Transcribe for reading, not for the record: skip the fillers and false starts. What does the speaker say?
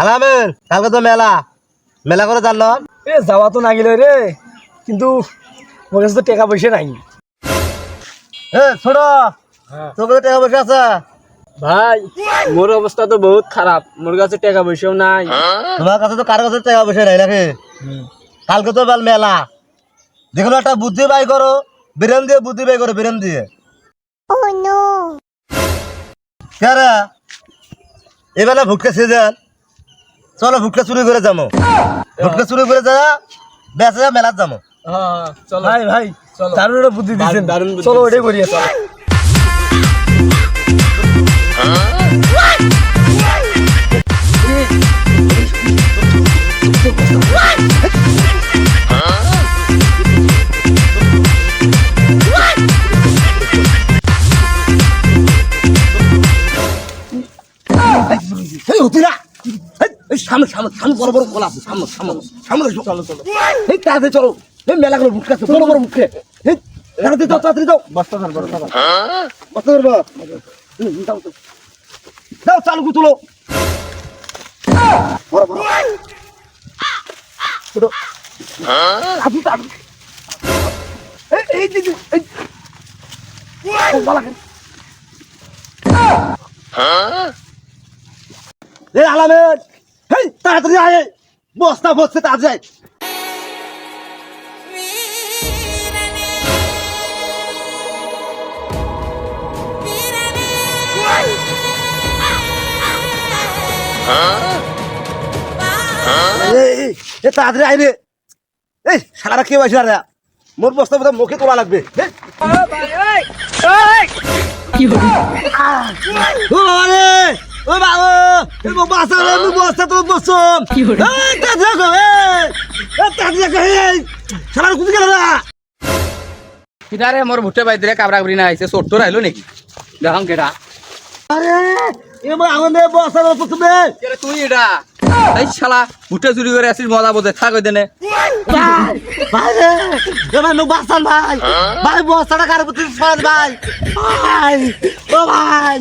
আলামেন কালকে তো মেলা মেলা করে জানল এ যাওয়া তো না গেল রে, কিন্তু ওর কাছে তো টাকা পয়সা নাই। এ ছোট তোর কাছে টাকা পয়সা আছে? ভাই মোর অবস্থা তো বহুত খারাপ, মোর কাছে টাকা পয়সাও নাই। তোমার কাছে তো কারো কাছে টাকা পয়সা নাই নাকি? কালকে তো বেল মেলা, যেগুলো একটা বুদ্ধি বাই করো, বিরাম দিয়ে বুদ্ধি বাই করো, বিরাম দিয়ে। কে এবেলা ভুটকা সিজন, চলো ভুটকা চুরি করে যাবো, ভুটকা চুরি করে যা বেঁচে যা মেলাত যাবো। চলো ভাই, ভাই দারুণ একটা বুদ্ধি দিচ্ছেন, চলো ওটাই করি। সামনে সামনে সামনে বড় বড় কলা আছে, সামনে সামনে সামনে চলো চলো এই তাড়াতাড়ি চলো, এই মেলা করে ভুটকা আছে বড় বড় মুখে, এই তাড়াতাড়ি যাও তাড়াতাড়ি যাও। বস্তা ধর বড় ধর বস্তা ধরবো, যাও তো যাও চালু তুলো বড় বড় ছোট আপনি তাড়াতাড়ি এই এই এই ও বালা এই আলামেন হেই তাড়াতাড়ি আয়, বস্তা বসছে তাড়াতাড়ি। তাড়াতাড়ি আয় রে, এই সারা কেউ আসে রে, মোর বস্তা বোধ মুখে তোলা লাগবে। কিনারে মোর ভুট্টে বাইরে কাবরা করি না আইছে চোট আইলো নাকি দেখাম কেটা তুই এটা এই শালা ভুট্টে চুরি করে আসিস মজা বোঝে থাক দেনে ভাই ভাই বস্তাটা কার ভাই ভাই ও ভাই